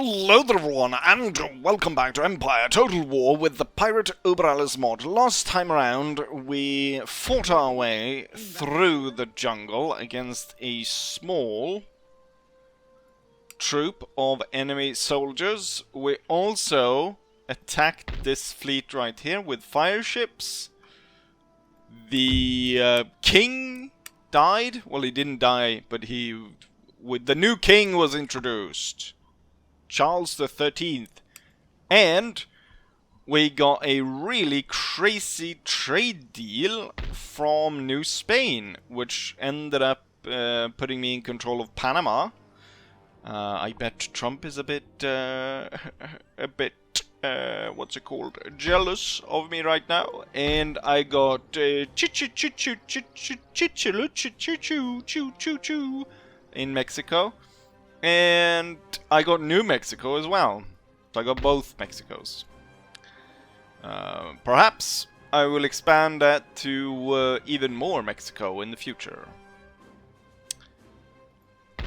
Hello there everyone, and welcome back to Empire Total War with the Pirate Uber mod. Last time around, we fought our way through the jungle against a small troop of enemy soldiers. We also attacked this fleet right here with fire ships. The king died. Well, he didn't die, but the new king was introduced. Charles the 13th. And we got a really crazy trade deal from New Spain, which ended up putting me in control of Panama. I bet Trump is a bit, what's it called, jealous of me right now. And I got in Mexico. And I got New Mexico as well. So I got both Mexicos. Perhaps I will expand that to even more Mexico in the future.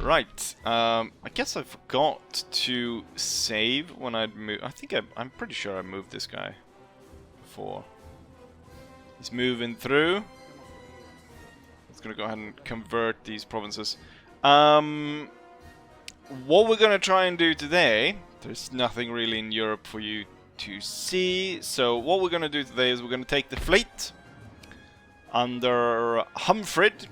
Right. I guess I forgot to save when I'd moved. I'm pretty sure I moved this guy before. He's moving through. Let's gonna go ahead and convert these provinces. What we're gonna try and do today, there's nothing really in Europe for you to see, so what we're gonna do today is we're gonna take the fleet under Humfrid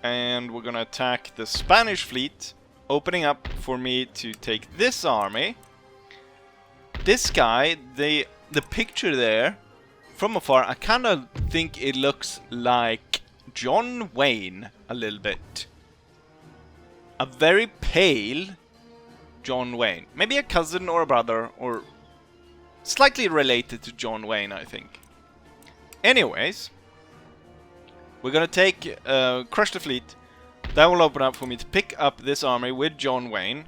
and we're gonna attack the Spanish fleet, opening up for me to take this army. This guy, the picture there from afar, I kind of think it looks like John Wayne a little bit. A very pale John Wayne. Maybe a cousin or a brother, or slightly related to John Wayne, I think. Anyways, we're gonna take, crush the fleet. That will open up for me to pick up this army with John Wayne.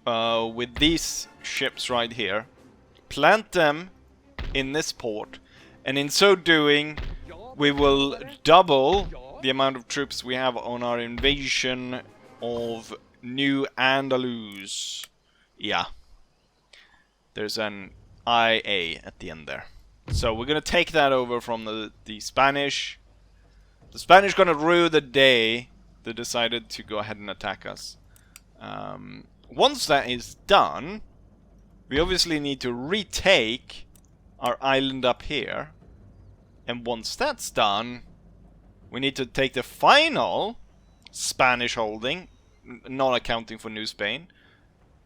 With these ships right here. Plant them in this port. And in so doing, we will double the amount of troops we have on our invasion of New Andalusia. Yeah. There's an IA at the end there. So we're gonna take that over from the Spanish. The Spanish gonna rue the day they decided to go ahead and attack us. Once that is done, we obviously need to retake our island up here. And once that's done, we need to take the final Spanish holding, not accounting for New Spain,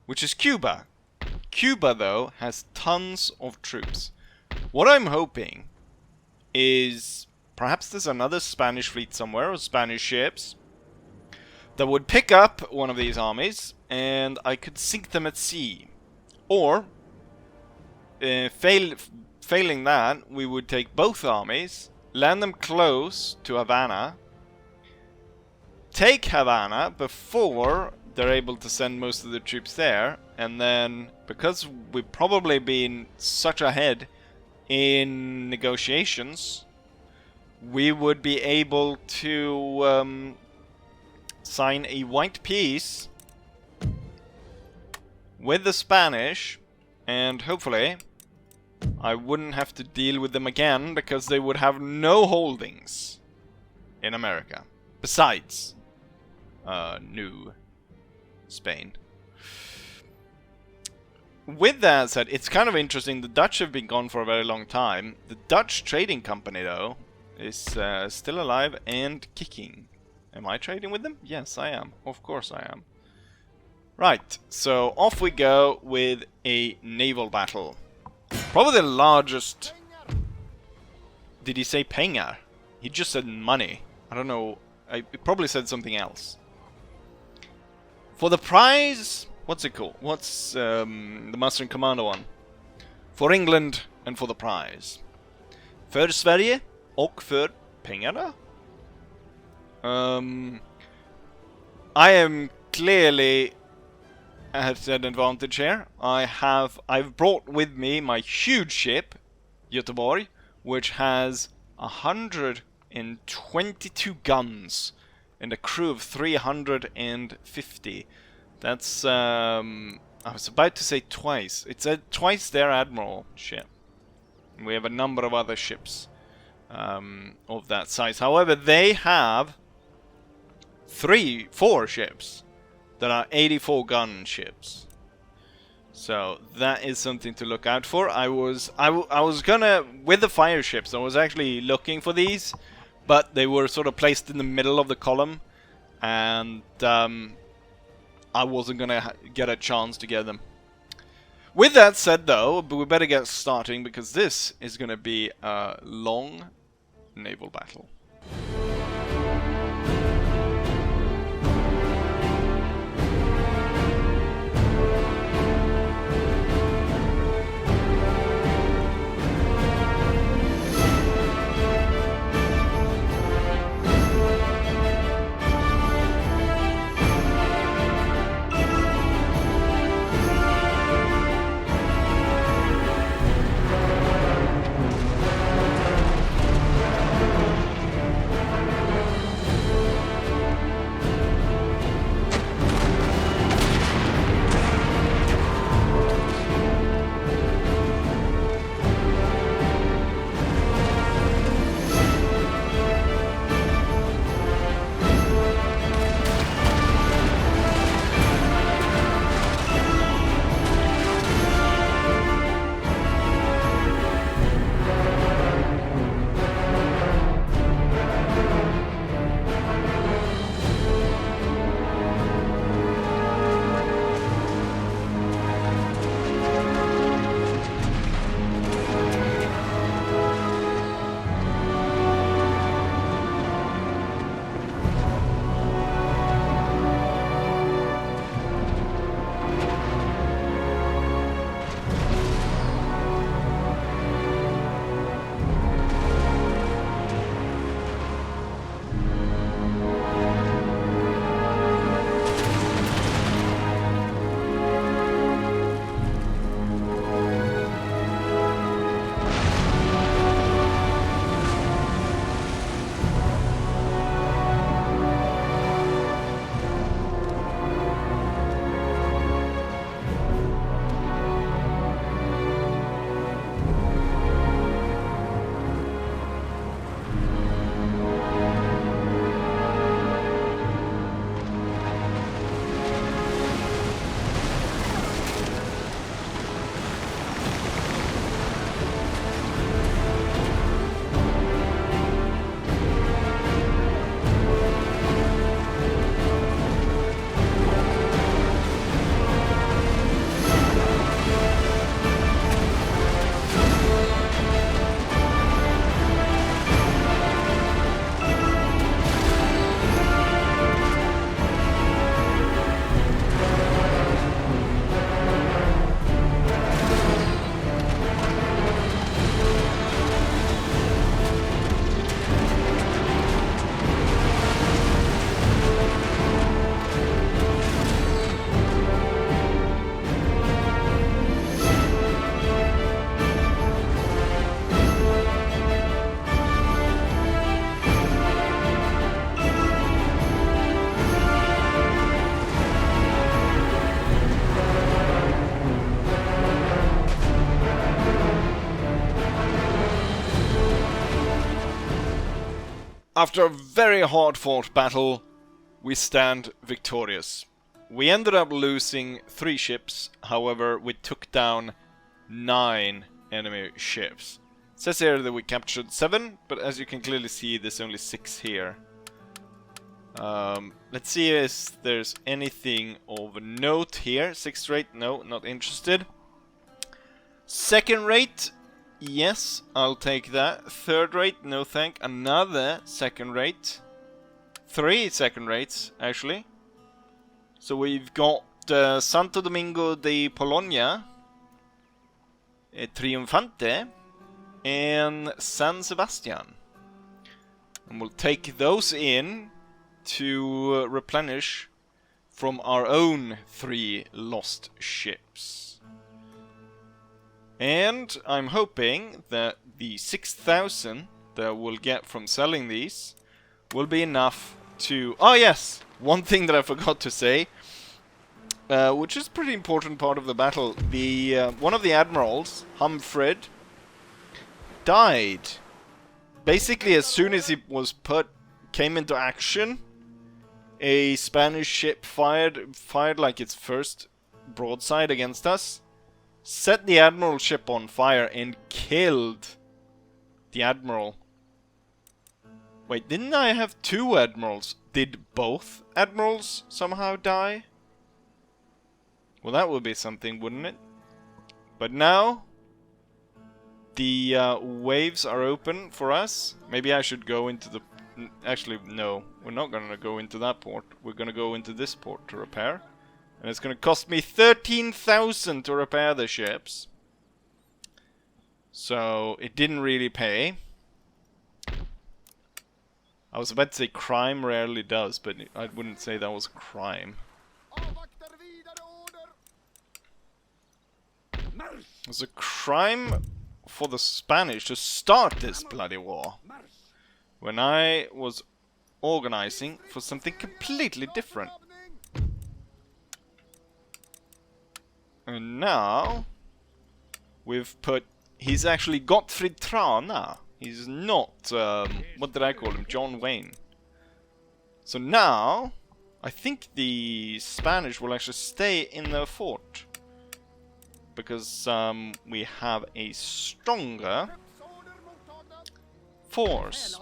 which is Cuba. Cuba, though, has tons of troops. What I'm hoping is perhaps there's another Spanish fleet somewhere, or Spanish ships, that would pick up one of these armies, and I could sink them at sea. Or, failing that, we would take both armies, land them close to Havana, take Havana before they're able to send most of the troops there, and then, because we've probably been such ahead in negotiations, we would be able to sign a white peace with the Spanish, and hopefully I wouldn't have to deal with them again, because they would have no holdings in America. Besides New Spain. With that said, it's kind of interesting. The Dutch have been gone for a very long time. The Dutch trading company, though, is still alive and kicking. Am I trading with them? Yes, I am. Of course I am. Right, so off we go with a naval battle. Probably the largest... Did he say pengar? He just said money. I don't know. He probably said something else. For the prize... What's it called? What's the Master and Commander one? For England and for the prize. För Sverige och för pengarna? I am clearly at an advantage here. I've brought with me my huge ship, Göteborg, which has 122 guns and a crew of 350. That's I was about to say twice. It said twice their admiral ship. We have a number of other ships of that size. However, they have 4 ships that are 84 gun ships. So that is something to look out for. I was gonna, with the fire ships, I was actually looking for these, but they were sort of placed in the middle of the column, and I wasn't gonna get a chance to get them. With that said, though, we better get starting, because this is gonna be a long naval battle. After a very hard-fought battle, we stand victorious. We ended up losing 3 ships, however, we took down 9 enemy ships. It says here that we captured 7, but as you can clearly see, there's only 6 here. Let's see if there's anything of note here. 6th rate, no, not interested. 2nd rate, yes, I'll take that. 3rd rate, no thank. Another 2nd rate. 3 2nd rates, actually. So we've got Santo Domingo de Polonia, Triunfante, and San Sebastian. And we'll take those in to replenish from our own 3 lost ships. And I'm hoping that the 6,000 that we'll get from selling these will be enough to... Oh yes! One thing that I forgot to say. which is a pretty important part of the battle. The one of the admirals, Humfred, died. Basically, as soon as he was came into action, a Spanish ship fired like its first broadside against us, set the admiral ship on fire, and killed the admiral. Wait, didn't I have 2 admirals? Did both admirals somehow die? Well, that would be something, wouldn't it? But now the waves are open for us. Maybe I should go into the... Actually, no. We're not going to go into that port. We're going to go into this port to repair. And it's going to cost me 13,000 to repair the ships. So, it didn't really pay. I was about to say crime rarely does, but I wouldn't say that was a crime. It was a crime for the Spanish to start this bloody war, when I was organizing for something completely different. And now we've put... He's actually Gottfried Trana. He's not, what did I call him? John Wayne. So now, I think the Spanish will actually stay in their fort. Because we have a stronger force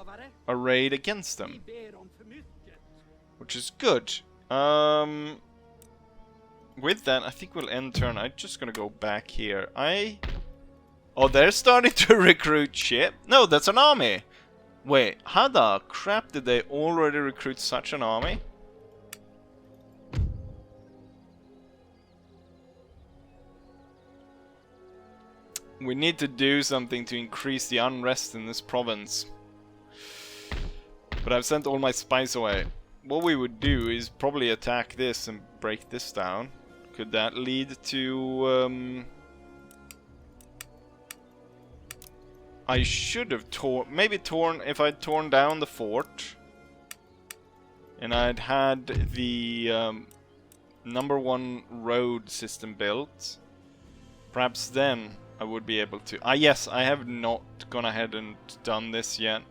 arrayed against them. Which is good. With that, I think we'll end turn. I'm just gonna go back here. Oh, they're starting to recruit ship? No, that's an army! Wait, how the crap did they already recruit such an army? We need to do something to increase the unrest in this province. But I've sent all my spies away. What we would do is probably attack this and break this down. Could that lead to... I should have if I'd torn down the fort and I'd had the #1 road system built, perhaps then I would be able to... yes, I have not gone ahead and done this yet.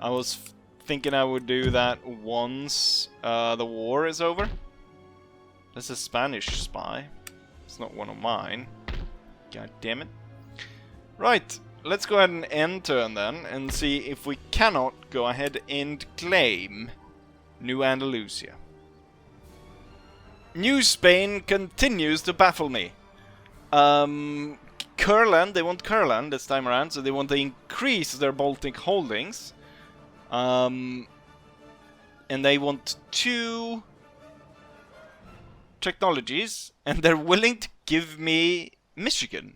I was thinking I would do that once the war is over. That's a Spanish spy. It's not one of mine. God damn it. Right. Let's go ahead and end turn then, and see if we cannot go ahead and claim New Andalusia. New Spain continues to baffle me. Kurland, they want Kurland this time around, so they want to increase their Baltic holdings. And they want 2 technologies, and they're willing to give me Michigan.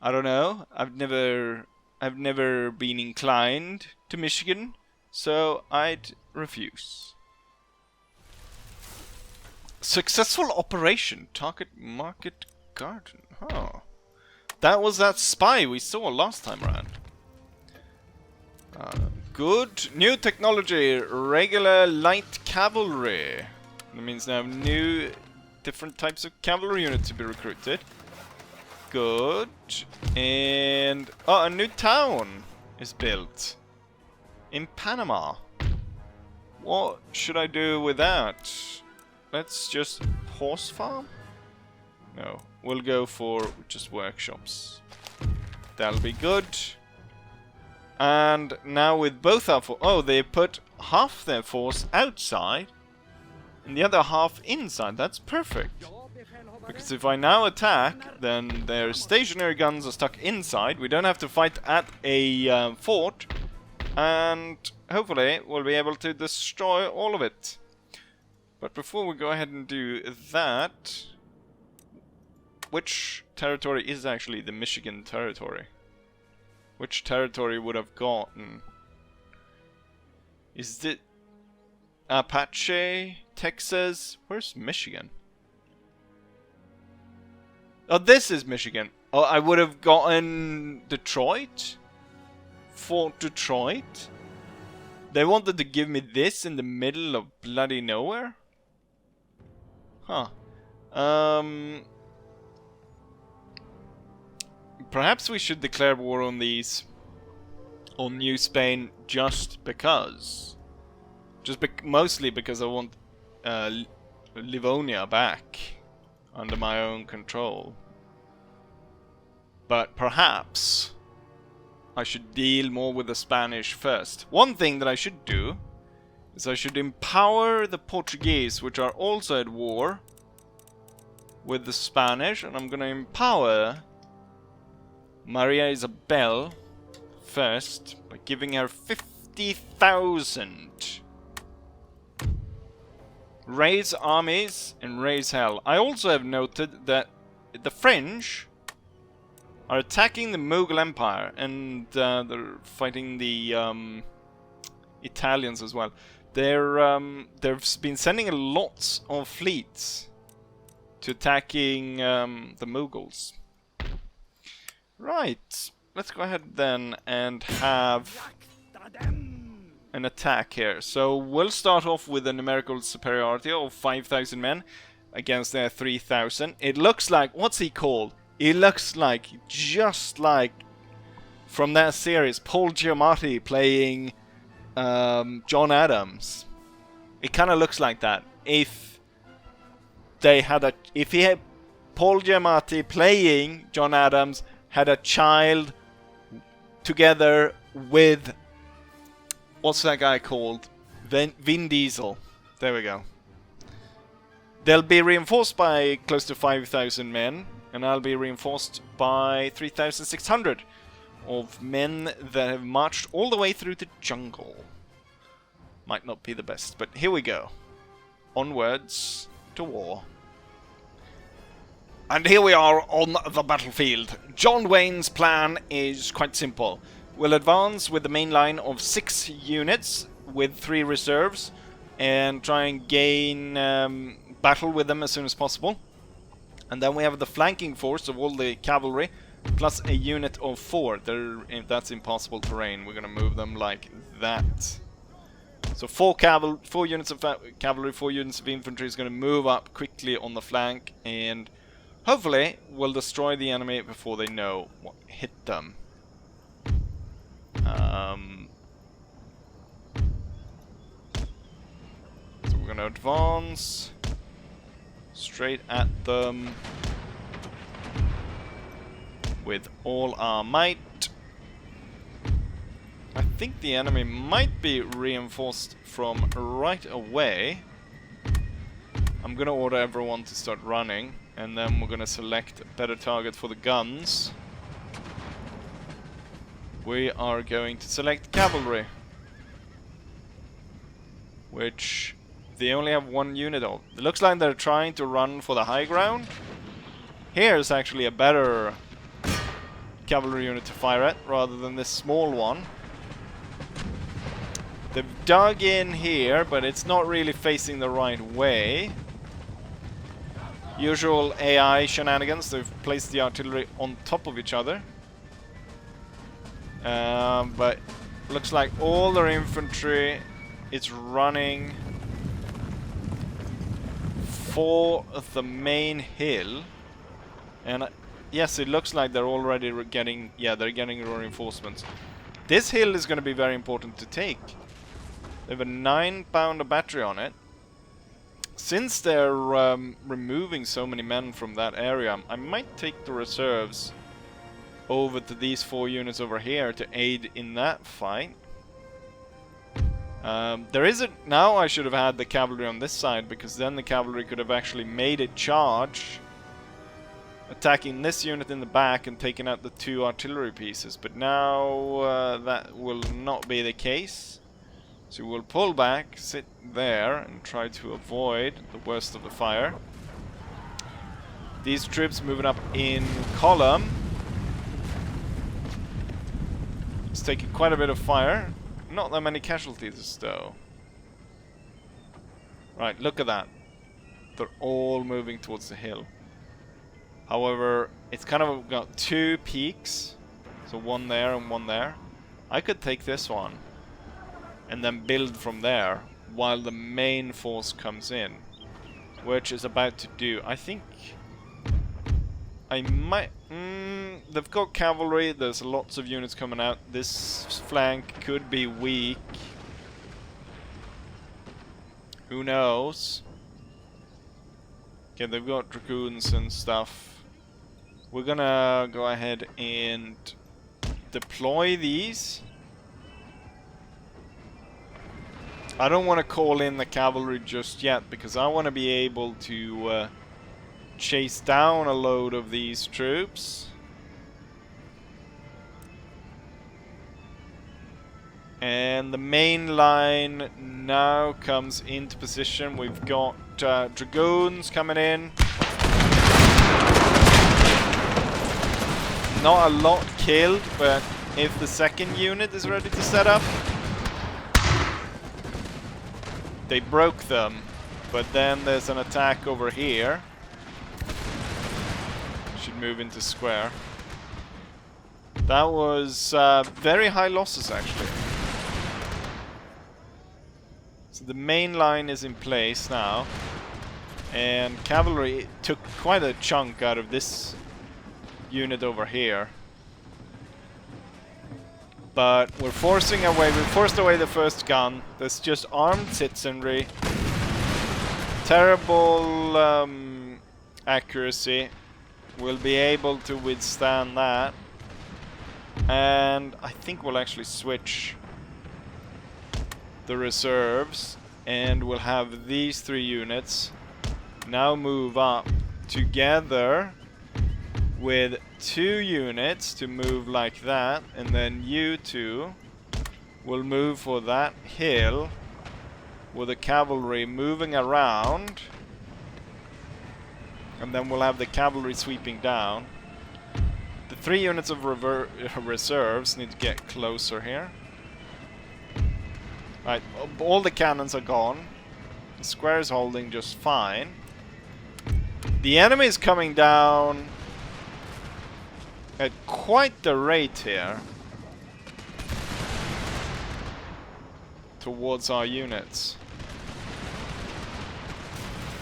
I don't know. I've never been inclined to Michigan, so I'd refuse. Successful operation. Target market garden. Huh. That was that spy we saw last time around. Good. New technology. Regular light cavalry. That means they have new different types of cavalry units to be recruited. Good. And... oh, a new town is built. In Panama. What should I do with that? Let's just horse farm? No. We'll go for just workshops. That'll be good. And now with both our oh, they put half their force outside and the other half inside. That's perfect. Because if I now attack, then their stationary guns are stuck inside. We don't have to fight at a fort. And hopefully we'll be able to destroy all of it. But before we go ahead and do that... which territory is actually the Michigan territory? Which territory would have gotten? Is it Apache, Texas? Where's Michigan? Oh, this is Michigan. Oh, I would have gotten Detroit? Fort Detroit? They wanted to give me this in the middle of bloody nowhere? Huh. Perhaps we should declare war on these, on New Spain, just because. Mostly because I want Livonia back under my own control. But perhaps I should deal more with the Spanish first. One thing that I should do is I should empower the Portuguese, which are also at war with the Spanish, and I'm gonna empower Maria Isabel first by giving her 50,000. Raise armies and raise hell. I also have noted that the French are attacking the Mughal Empire, and they're fighting the Italians as well. They've been sending lots of fleets to attacking the Mughals. Right, let's go ahead then and have an attack here. So we'll start off with a numerical superiority of 5,000 men against their 3,000. It looks like, what's he called? It looks like, just like from that series, Paul Giamatti playing John Adams. It kind of looks like that. If he had Paul Giamatti playing John Adams had a child together with, what's that guy called? Vin Diesel. There we go. They'll be reinforced by close to 5,000 men, and I'll be reinforced by 3,600 of men that have marched all the way through the jungle. Might not be the best, but here we go. Onwards to war. And here we are on the battlefield. John Wayne's plan is quite simple. We'll advance with the main line of 6 units with 3 reserves and try and gain battle with them as soon as possible. And then we have the flanking force of all the cavalry plus a unit of 4. That's impossible terrain. We're going to move them like that. So 4 units of cavalry, 4 units of infantry is going to move up quickly on the flank, and hopefully we'll destroy the enemy before they know what hit them. So we're going to advance straight at them with all our might. I think the enemy might be reinforced from right away. I'm going to order everyone to start running, and then we're going to select a better target for the guns. We are going to select cavalry, which they only have 1 unit of. It looks like they're trying to run for the high ground. Here's actually a better cavalry unit to fire at rather than this small one. They've dug in here, but it's not really facing the right way. Usual AI shenanigans. They've placed the artillery on top of each other. But looks like all their infantry is running for the main hill. And yes, it looks like they're already getting reinforcements. This hill is going to be very important to take. They have a 9-pounder battery on it. Since they're removing so many men from that area, I might take the reserves over to these 4 units over here to aid in that fight. Now I should have had the cavalry on this side, because then the cavalry could have actually made a charge, attacking this unit in the back and taking out the 2 artillery pieces. But now that will not be the case. So we'll pull back, sit there, and try to avoid the worst of the fire. These troops moving up in column. It's taking quite a bit of fire. Not that many casualties though. Right, look at that. They're all moving towards the hill. However, it's kind of got 2 peaks. So 1 there and 1 there. I could take this one and then build from there while the main force comes in. which is about to do. I think I might... they've got cavalry, there's lots of units coming out. This flank could be weak. Who knows? Okay, they've got dragoons and stuff. We're gonna go ahead and deploy these. I don't want to call in the cavalry just yet because I want to be able to chase down a load of these troops. And the main line now comes into position. We've got dragoons coming in. Not a lot killed, but if the second unit is ready to set up, they broke them. But then there's an attack over here. Should move into square. That was very high losses actually. So the main line is in place now, and cavalry took quite a chunk out of this unit over here. But we forced away the first gun. There's just armed citizenry. Terrible accuracy. We'll be able to withstand that. And I think we'll actually switch the reserves, and we'll have these 3 units now move up together with 2 units to move like that, and then you 2 will move for that hill with the cavalry moving around, and then we'll have the cavalry sweeping down. The 3 units of reserves need to get closer here. Right, all the cannons are gone. The square is holding just fine. The enemy is coming down at quite the rate here towards our units.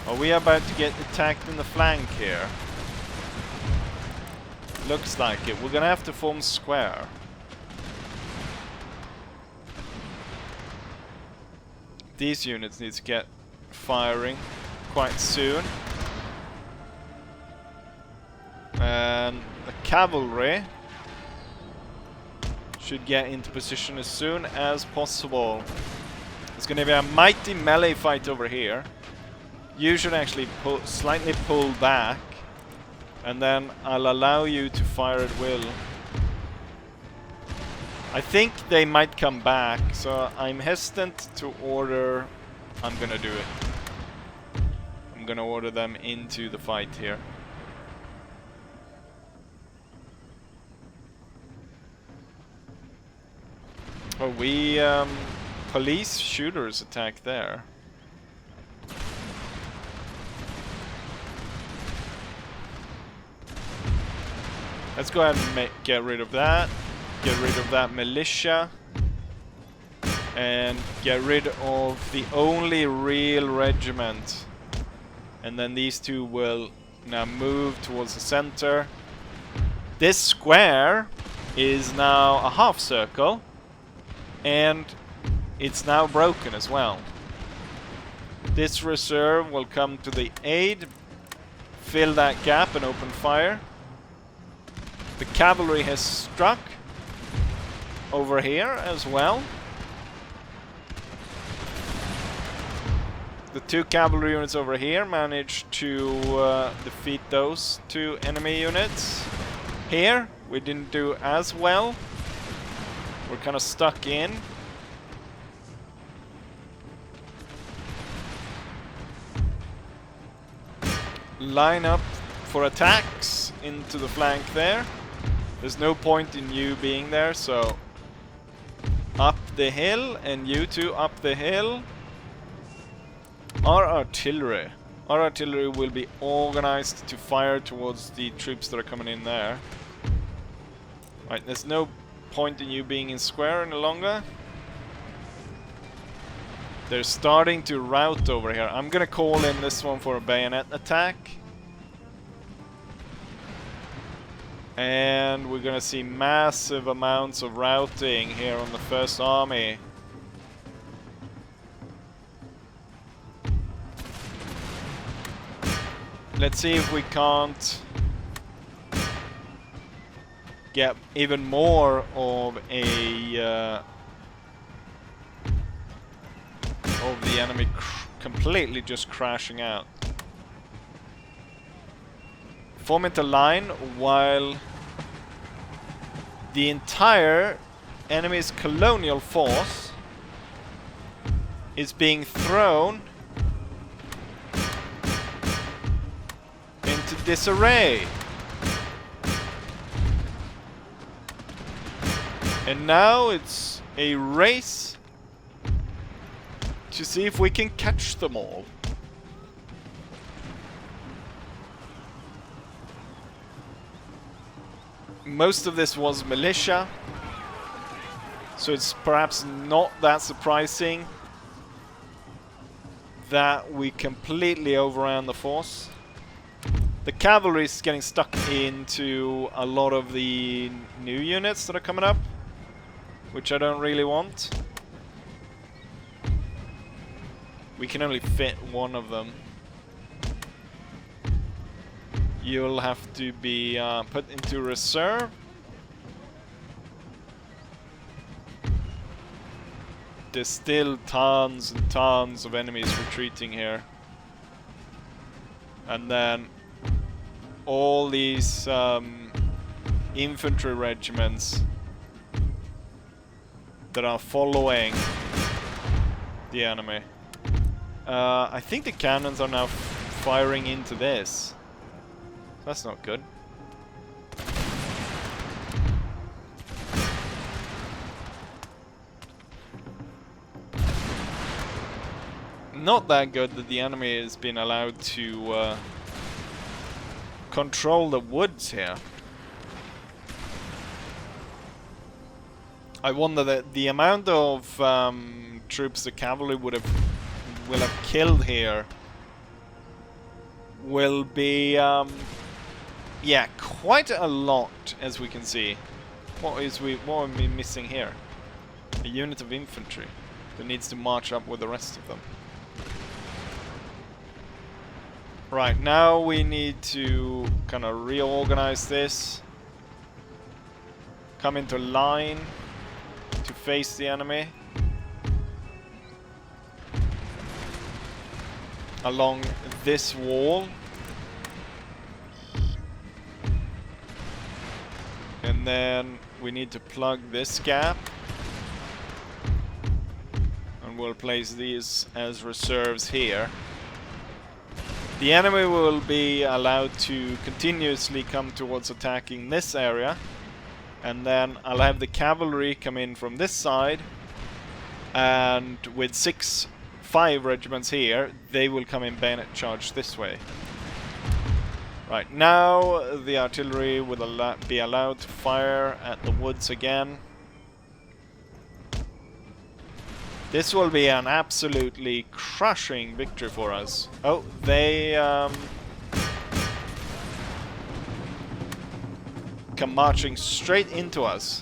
Are we about to get attacked in the flank here? Looks like it. We're gonna have to form square. These units need to get firing quite soon. And the cavalry should get into position as soon as possible. There's going to be a mighty melee fight over here. You should actually slightly pull back, and then I'll allow you to fire at will. I think they might come back, so I'm hesitant to order. I'm gonna do it. I'm gonna order them into the fight here. Oh, we police shooters attack there. Let's go ahead and get rid of that. Get rid of that militia. And get rid of the only real regiment. And then these 2 will now move towards the center. This square is now a half circle. And it's now broken as well. This reserve will come to the aid. Fill that gap and open fire. The cavalry has struck over here as well. The 2 cavalry units over here managed to defeat those 2 enemy units. Here, we didn't do as well. We're kind of stuck in. Line up for attacks into the flank there. There's no point in you being there, so up the hill, and you 2 up the hill. Our artillery will be organized to fire towards the troops that are coming in there. Right, there's no point in you being in square any longer. They're starting to rout over here. I'm gonna call in this one for a bayonet attack. And we're gonna see massive amounts of routing here on the First Army. Let's see if we can't get even more of the enemy completely just crashing out. Form into line while the entire enemy's colonial force is being thrown into disarray. And now it's a race to see if we can catch them all. Most of this was militia, so it's perhaps not that surprising that we completely overran the force. The cavalry is getting stuck into a lot of the new units that are coming up, which I don't really want. We can only fit one of them. You'll have to be put into reserve. There's still tons and tons of enemies retreating here. And then all these infantry regiments that are following the enemy. I think the cannons are now firing into this. That's not good. Not that good that the enemy has been allowed to control the woods here. I wonder that the amount of troops the cavalry will have killed here will be yeah, quite a lot, as we can see. What are we missing here? A unit of infantry that needs to march up with the rest of them. Right, now we need to kind of reorganize this. Come into line to face the enemy. Along this wall. And then we need to plug this gap. And we'll place these as reserves here. The enemy will be allowed to continuously come towards attacking this area. And then I'll have the cavalry come in from this side. And with 5 regiments here, they will come in bayonet charge this way. Right, now the artillery will be allowed to fire at the woods again. This will be an absolutely crushing victory for us. Oh, they come marching straight into us.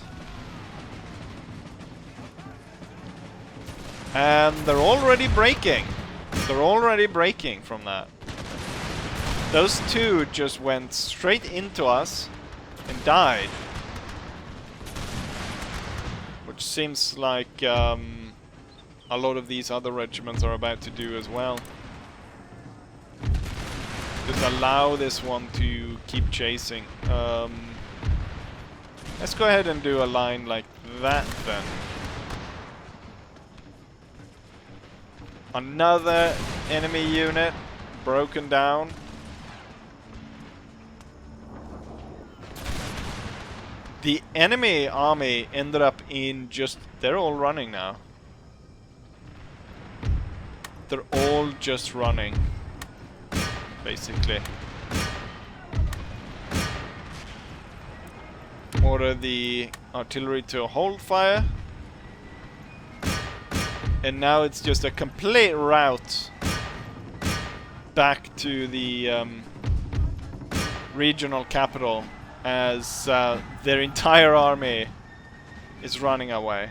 And they're already breaking. They're already breaking from that. Those two just went straight into us and died. Which seems like a lot of these other regiments are about to do as well. Just allow this one to keep chasing. Let's go ahead and do a line like that then. Another enemy unit broken down. The enemy army ended up in just... They're all running now. They're all just running, basically. Order the artillery to hold fire. And now it's just a complete route back to the regional capital as their entire army is running away.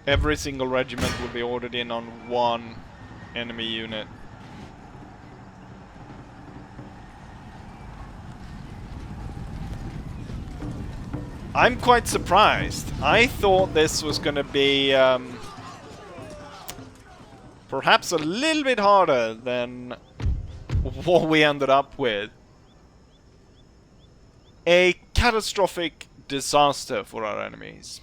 Every single regiment will be ordered in on one enemy unit. I'm quite surprised. I thought this was gonna be perhaps a little bit harder than what we ended up with. A catastrophic disaster for our enemies.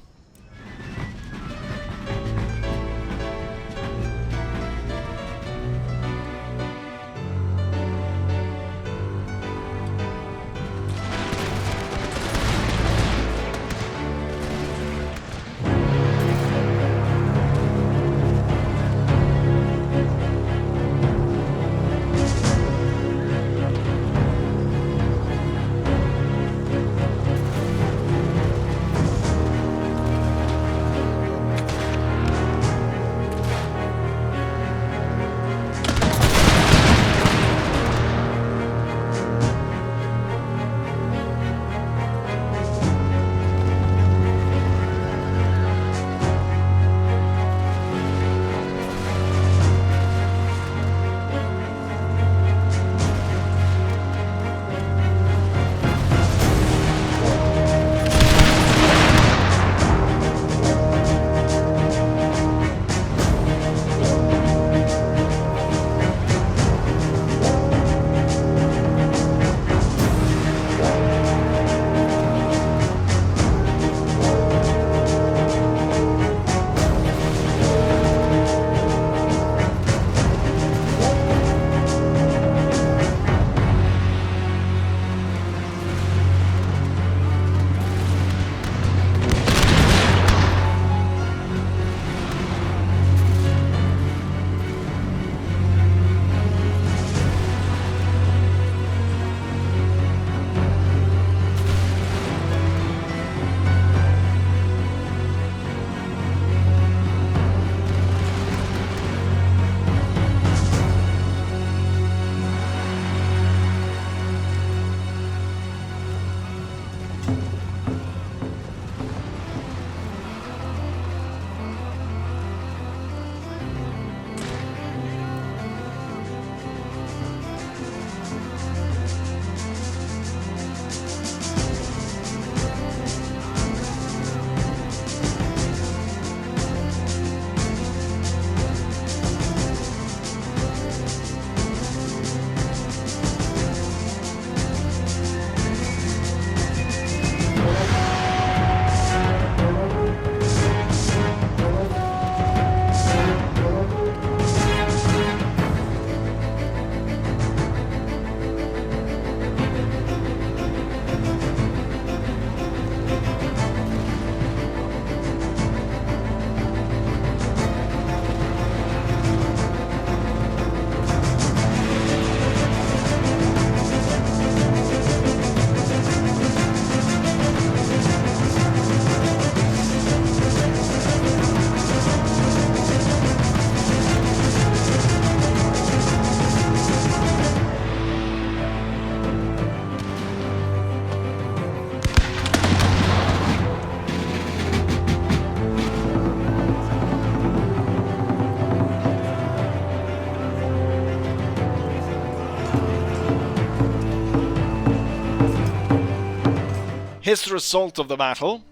Here's the result of the battle.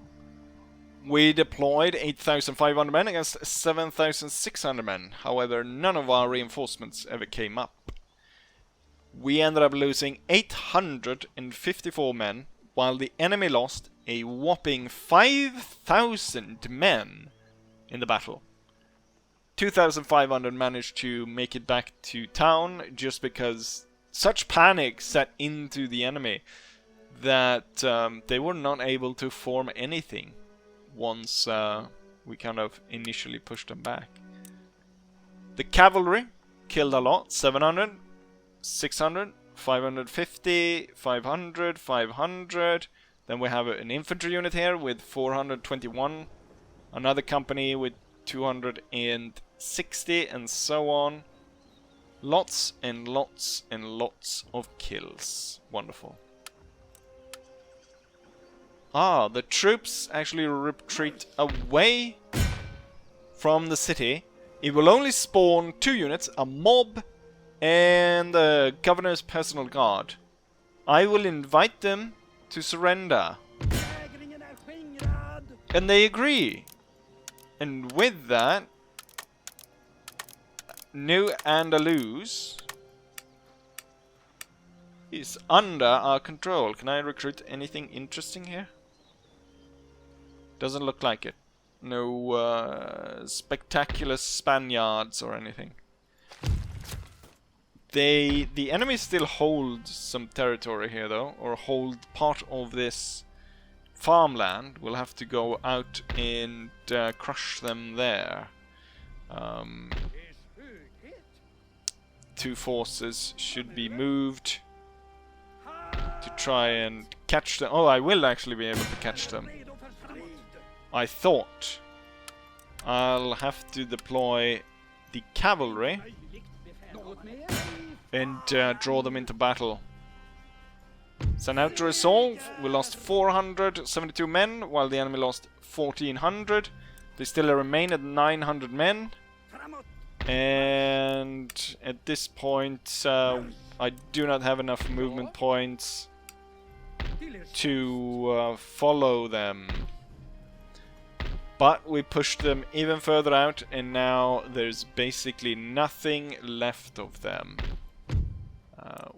We deployed 8,500 men against 7,600 men. However, none of our reinforcements ever came up. We ended up losing 854 men, while the enemy lost a whopping 5,000 men in the battle. 2,500 managed to make it back to town just because such panic set into the enemy that they were not able to form anything once we kind of initially pushed them back. The cavalry killed a lot, 700, 600, 550, 500, 500. Then we have an infantry unit here with 421 Another company with 260 and so on. Lots and lots and lots of kills. Wonderful. Ah, the troops actually retreat away from the city. It will only spawn 2 units, a mob and the governor's personal guard. I will invite them to surrender. And they agree. And with that, New Andalusia is under our control. Can I recruit anything interesting here? Doesn't look like it. No spectacular Spaniards or anything. The enemy still hold some territory here though, or hold part of this farmland. We'll have to go out and crush them there. 2 forces should be moved to try and catch them. Oh, I will actually be able to catch them. I thought. I'll have to deploy the cavalry and draw them into battle. So now to resolve, we lost 472 men, while the enemy lost 1400. They still remain at 900 men. And at this point, I do not have enough movement points to follow them. But we pushed them even further out, and now there's basically nothing left of them.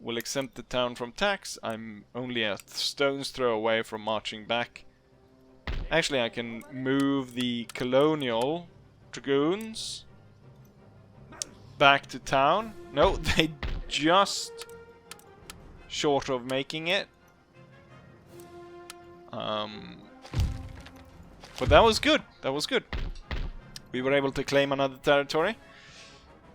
We'll exempt the town from tax. I'm only a stone's throw away from marching back. Actually, I can move the colonial dragoons back to town. No, they just short of making it. But that was good. That was good. We were able to claim another territory.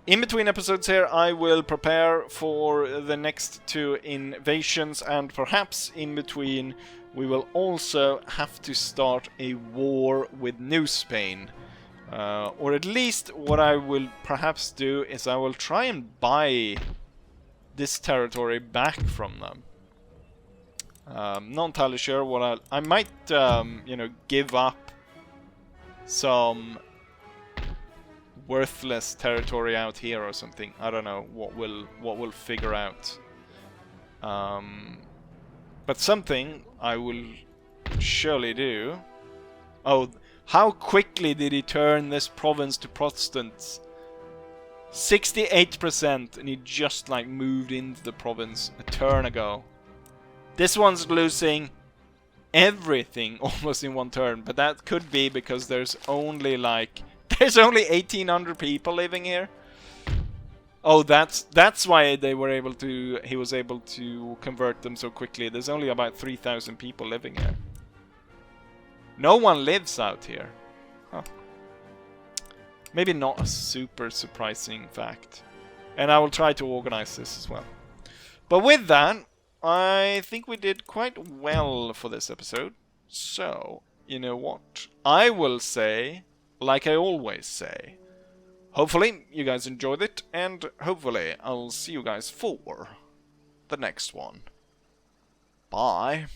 In between episodes here, I will prepare for the next 2 invasions, and perhaps in between we will also have to start a war with New Spain. Or at least what I will perhaps do is I will try and buy this territory back from them. Not entirely sure what I might, you know, give up some worthless territory out here or something. I don't know what we'll figure out. But something I will surely do. Oh, how quickly did he turn this province to Protestants? 68%, and he just like moved into the province a turn ago. This one's losing everything almost in 1 turn, but that could be because there's only 1800 people living here. Oh, that's why they were able to. He was able to convert them so quickly. There's only about 3000 people living here. No one lives out here. Huh. Maybe not a super surprising fact. And I will try to organize this as well. But with that, I think we did quite well for this episode. So, you know what? I will say, like I always say, hopefully you guys enjoyed it, and hopefully I'll see you guys for the next one. Bye.